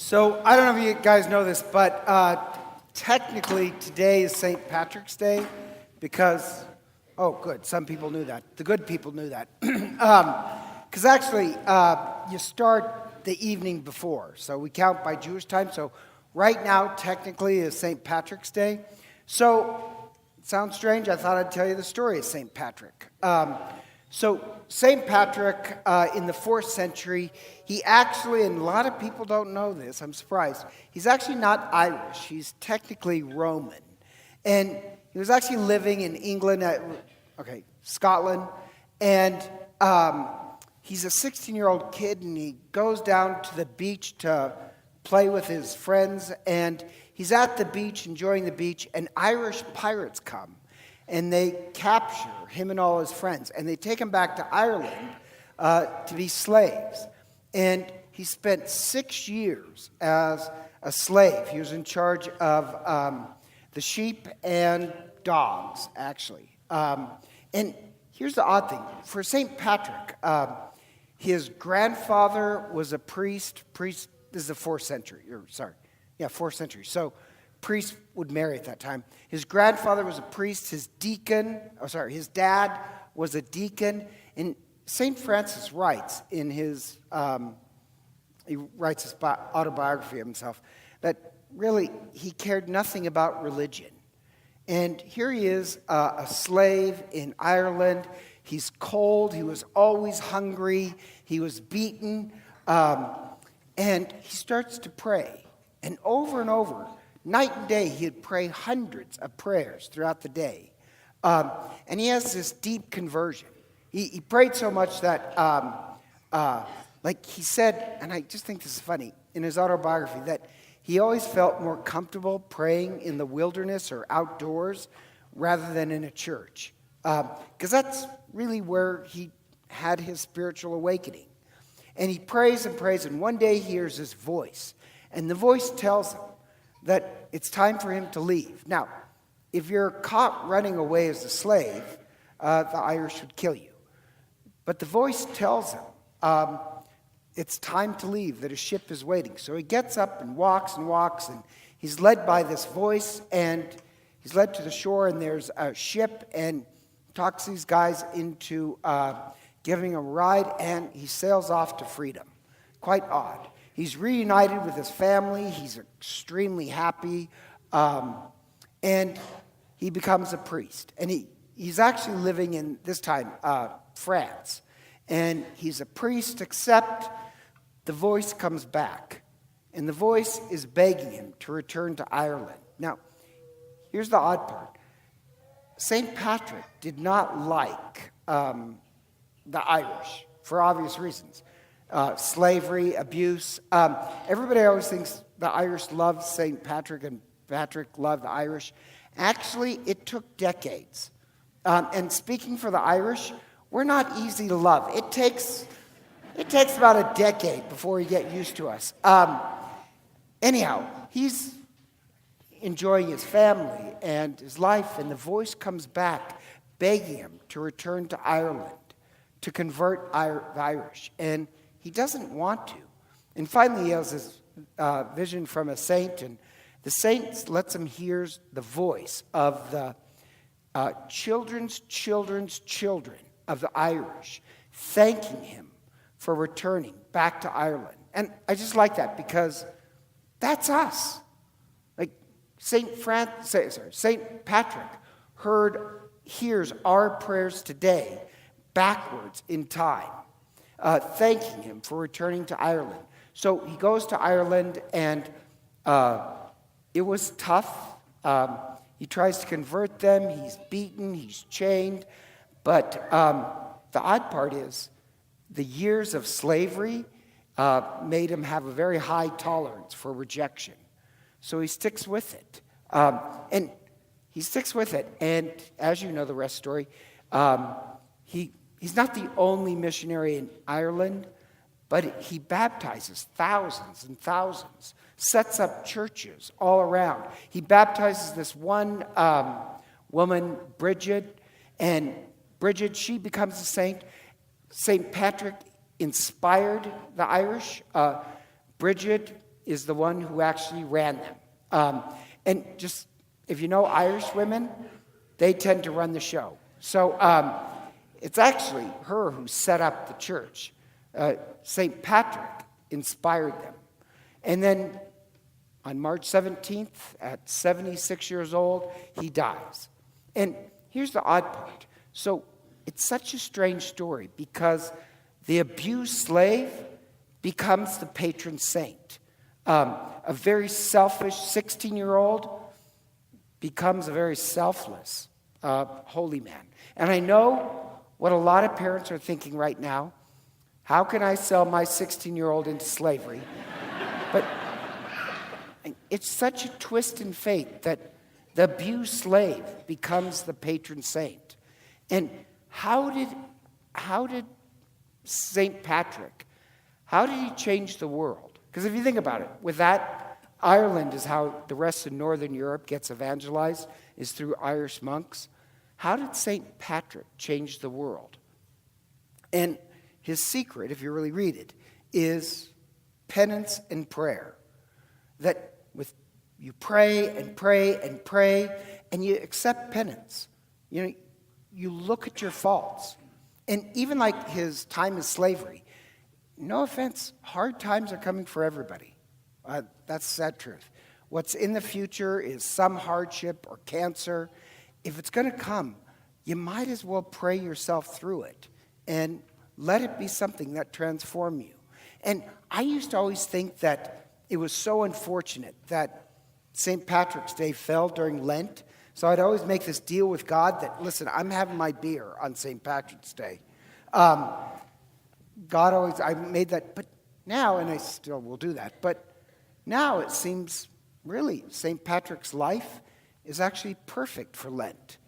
So I don't know if you guys know this, but technically today is St. Patrick's Day because, oh, good, some people knew that. The good people knew that. Because actually, you start the evening before. So we count by Jewish time. So right now, technically, is St. Patrick's Day. So, it sounds strange. I thought I'd tell you the story of St. Patrick. So St. Patrick, in the 4th century, he actually, and a lot of people don't know this, I'm surprised, he's actually not Irish. He's technically Roman. And he was actually living in England, Scotland, and he's a 16-year-old kid, and he goes down to the beach to play with his friends, and he's at the beach, enjoying the beach, and Irish pirates come. And they capture him and all his friends, and they take him back to Ireland to be slaves. And he spent 6 years as a slave. He was in charge of the sheep and dogs, actually. And here's the odd thing. For St. Patrick, his grandfather was a priest. This is the 4th century. 4th century. So priests would marry at that time. His grandfather was a priest. His dad was a deacon. And St. Francis writes in his, autobiography of himself that really he cared nothing about religion. And here he is, a slave in Ireland. He's cold. He was always hungry. He was beaten. And he starts to pray. And over, night and day, he'd pray hundreds of prayers throughout the day. And he has this deep conversion. He prayed so much that, like he said, and I just think this is funny, in his autobiography, that he always felt more comfortable praying in the wilderness or outdoors rather than in a church. Because that's really where he had his spiritual awakening. And he prays, and one day he hears this voice. And the voice tells him that it's time for him to leave. Now, if you're caught running away as a slave, the Irish would kill you. But the voice tells him it's time to leave, that a ship is waiting. So he gets up and walks, and he's led by this voice, and he's led to the shore, and there's a ship, and talks these guys into giving him a ride, and he sails off to freedom. Quite odd. He's reunited with his family. He's extremely happy. And he becomes a priest. And he's actually living in, this time, France. And he's a priest, except the voice comes back. And the voice is begging him to return to Ireland. Now, here's the odd part. St. Patrick did not like the Irish, for obvious reasons. Slavery, abuse. Everybody always thinks the Irish loved St. Patrick and Patrick loved the Irish. Actually, it took decades. And speaking for the Irish, we're not easy to love. It takes about a decade before you get used to us. Anyhow, he's enjoying his family and his life, and the voice comes back begging him to return to Ireland, to convert the Irish. And he doesn't want to. And finally, he has this vision from a saint, and the saint lets him hear the voice of the children's children of the Irish, thanking him for returning back to Ireland. And I just like that because that's us. Like St. Patrick hears our prayers today backwards in time. Thanking him for returning to Ireland. So he goes to Ireland, and it was tough. He tries to convert them. He's beaten. He's chained. But the odd part is the years of slavery made him have a very high tolerance for rejection. So he sticks with it. And as you know the rest of the story, He's not the only missionary in Ireland, but he baptizes thousands and thousands, sets up churches all around. He baptizes this one woman, Bridget, and Bridget, she becomes a saint. St. Patrick inspired the Irish. Bridget is the one who actually ran them. And just, if you know Irish women, they tend to run the show. So it's actually her who set up the church. St. Patrick inspired them. And then on March 17th, at 76 years old, he dies. And here's the odd part. So it's such a strange story because the abused slave becomes the patron saint. A very selfish 16-year-old becomes a very selfless holy man. And I know what a lot of parents are thinking right now. How can I sell my 16-year-old into slavery? But it's such a twist in fate that the abused slave becomes the patron saint. And how did St. Patrick, how did he change the world? Because if you think about it, with that, Ireland is how the rest of Northern Europe gets evangelized, is through Irish monks. How did St. Patrick change the world? And his secret, if you really read it, is penance and prayer. That you pray and pray and pray, and you accept penance. You know, you look at your faults. And even like his time as slavery, no offense, hard times are coming for everybody. That's sad truth. What's in the future is some hardship or cancer. If it's going to come, you might as well pray yourself through it and let it be something that transforms you. And I used to always think that it was so unfortunate that St. Patrick's Day fell during Lent. So I'd always make this deal with God that, listen, I'm having my beer on St. Patrick's Day. I made that, but now, and I still will do that, but now it seems really St. Patrick's life is actually perfect for Lent.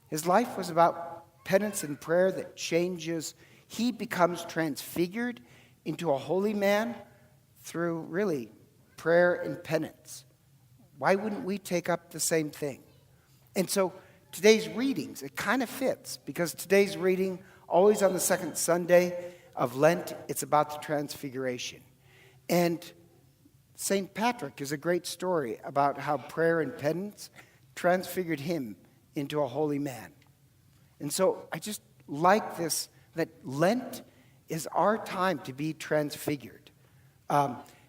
His life was about penance and prayer that changes. He becomes transfigured into a holy man through really prayer and penance. Why wouldn't we take up the same thing? And so today's readings, it kind of fits because today's reading, always on the second Sunday of Lent, it's about the Transfiguration. And St. Patrick is a great story about how prayer and penance transfigured him into a holy man. And so I just like this, that Lent is our time to be transfigured.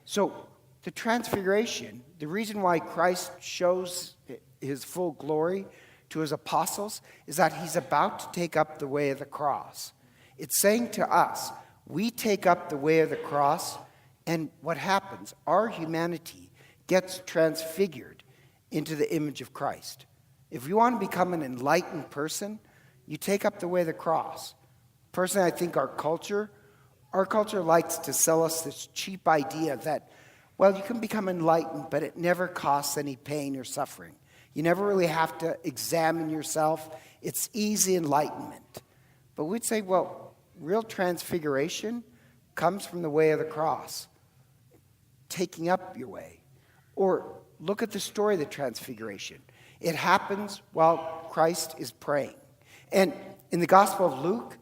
So the Transfiguration, the reason why Christ shows his full glory to his apostles is that he's about to take up the way of the cross. It's saying to us, we take up the way of the cross, and what happens? Our humanity gets transfigured into the image of Christ. If you want to become an enlightened person, you take up the way of the cross. Personally, I think our culture likes to sell us this cheap idea that, well, you can become enlightened, but it never costs any pain or suffering. You never really have to examine yourself. It's easy enlightenment. But we'd say, well, real transfiguration comes from the way of the cross, taking up your way. Or look at the story of the Transfiguration. It happens while Christ is praying. And in the Gospel of Luke,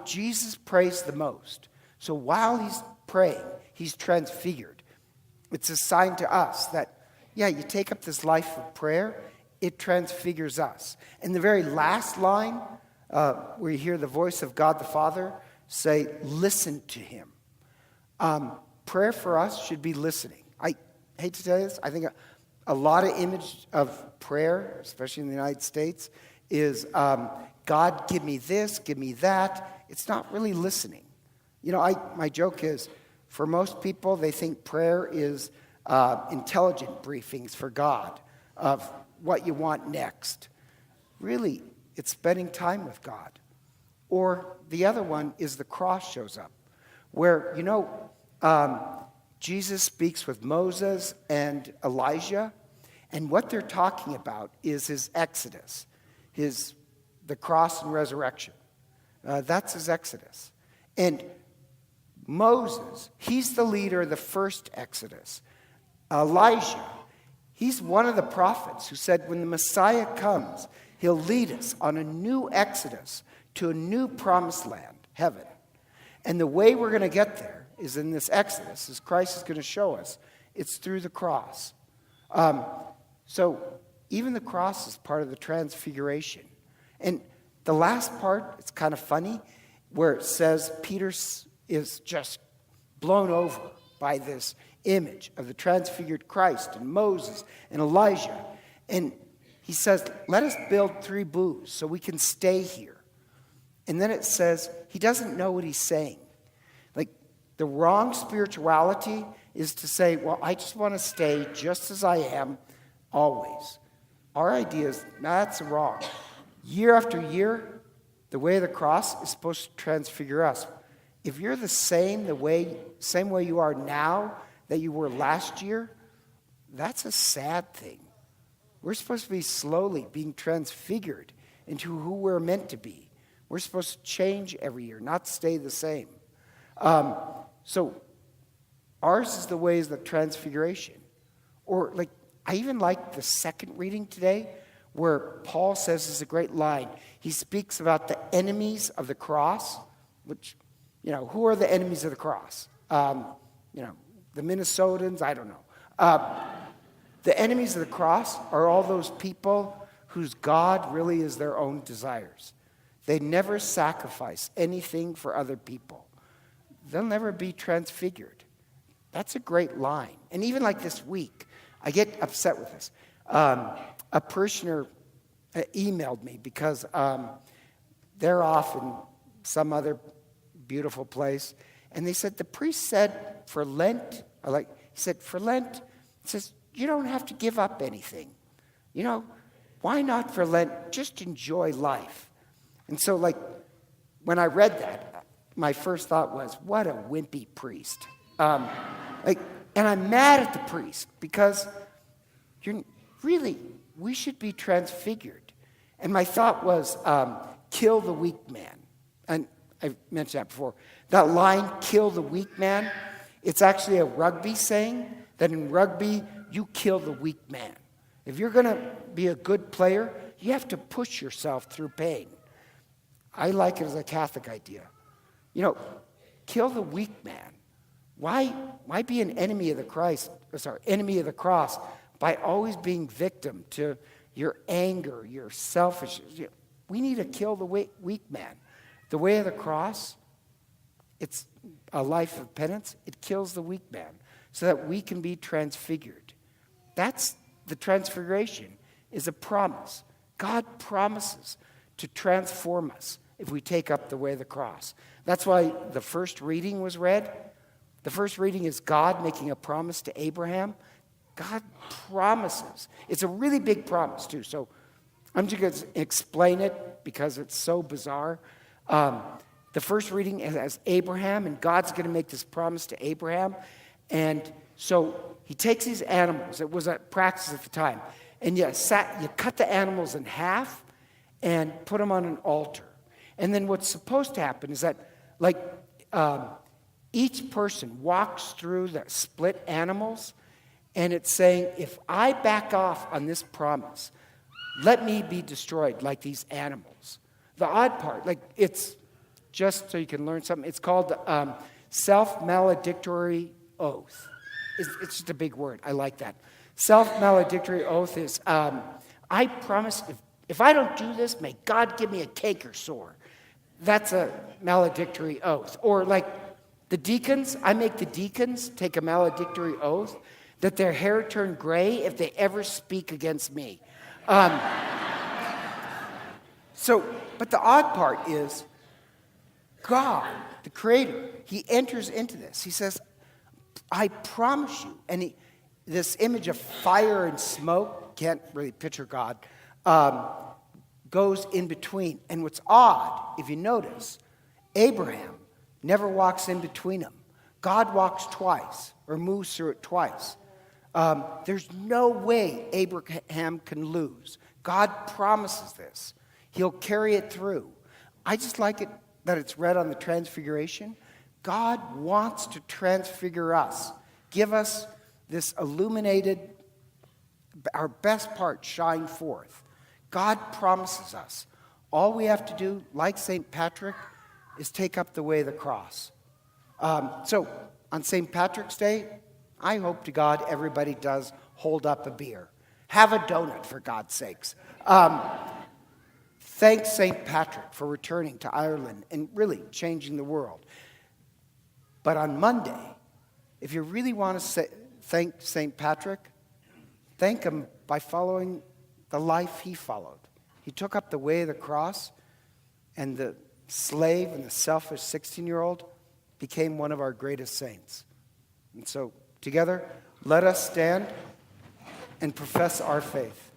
Jesus prays the most. So while he's praying, he's transfigured. It's a sign to us that, yeah, you take up this life of prayer, it transfigures us. And the very last line, where you hear the voice of God the Father say, listen to him. Prayer for us should be listening. I hate to tell you this, I think a lot of image of prayer, especially in the United States, is God, give me this, give me that. It's not really listening. You know, my joke is, for most people, they think prayer is intelligent briefings for God of what you want next. Really, it's spending time with God. Or the other one is the cross shows up, where, you know, Jesus speaks with Moses and Elijah, and what they're talking about is his exodus, the cross and resurrection. That's his exodus. And Moses, he's the leader of the first exodus. Elijah, he's one of the prophets who said when the Messiah comes, he'll lead us on a new exodus to a new promised land, heaven. And the way we're going to get there is in this Exodus, as Christ is going to show us. It's through the cross. So even the cross is part of the transfiguration. And the last part, it's kind of funny, where it says Peter is just blown over by this image of the transfigured Christ and Moses and Elijah. And he says, let us build 3 booths so we can stay here. And then it says, he doesn't know what he's saying. Like, the wrong spirituality is to say, well, I just want to stay just as I am always. Our idea is, that's wrong. Year after year, the way of the cross is supposed to transfigure us. If you're the same way you are now that you were last year, that's a sad thing. We're supposed to be slowly being transfigured into who we're meant to be. We're supposed to change every year, not stay the same. So ours is the ways of transfiguration. Or like, I even like the second reading today where Paul says this is a great line. He speaks about the enemies of the cross, which, who are the enemies of the cross? The Minnesotans, I don't know. The enemies of the cross are all those people whose God really is their own desires. They never sacrifice anything for other people. They'll never be transfigured. That's a great line. And even like this week, I get upset with this. A parishioner emailed me because they're off in some other beautiful place. And they said, the priest said for Lent, he said, for Lent, he says, you don't have to give up anything. Why not for Lent? Just enjoy life. And so, when I read that, my first thought was, what a wimpy priest. And I'm mad at the priest because we should be transfigured. And my thought was, kill the weak man. And I've mentioned that before. That line, kill the weak man, it's actually a rugby saying that in rugby, you kill the weak man. If you're going to be a good player, you have to push yourself through pain. I like it as a Catholic idea. Kill the weak man. Why be an enemy of enemy of the cross by always being victim to your anger, your selfishness? We need to kill the weak man. The way of the cross, it's a life of penance. It kills the weak man so that we can be transfigured. That's the transfiguration, is a promise. God promises to transform us if we take up the way of the cross. That's why the first reading was read. The first reading is God making a promise to Abraham. God promises. It's a really big promise, too. So I'm just going to explain it because it's so bizarre. The first reading has Abraham, and God's going to make this promise to Abraham. And so he takes these animals. It was a practice at the time. And you cut the animals in half and put them on an altar. And then what's supposed to happen is that, each person walks through the split animals, and it's saying, if I back off on this promise, let me be destroyed like these animals. The odd part, it's just so you can learn something, it's called self-maledictory oath. It's just a big word. I like that. Self-maledictory oath is, I promise, if I don't do this, may God give me a canker sore. That's a maledictory oath. Or the deacons, I make the deacons take a maledictory oath that their hair turn gray if they ever speak against me. But the odd part is God, the Creator, He enters into this. He says, I promise you. And this image of fire and smoke, can't really picture God, goes in between. And what's odd, if you notice, Abraham never walks in between them. God walks twice or moves through it twice. There's no way Abraham can lose. God promises this. He'll carry it through. I just like it that it's read on the Transfiguration. God wants to transfigure us, give us this illuminated, our best part shine forth. God promises us. All we have to do, like St. Patrick, is take up the way of the cross. So on St. Patrick's Day, I hope to God everybody does hold up a beer. Have a donut, for God's sakes. Thank St. Patrick for returning to Ireland and really changing the world. But on Monday, if you really want to thank St. Patrick, thank him by following the life he followed. He took up the way of the cross, and the slave and the selfish 16-year-old became one of our greatest saints. And so, together, let us stand and profess our faith.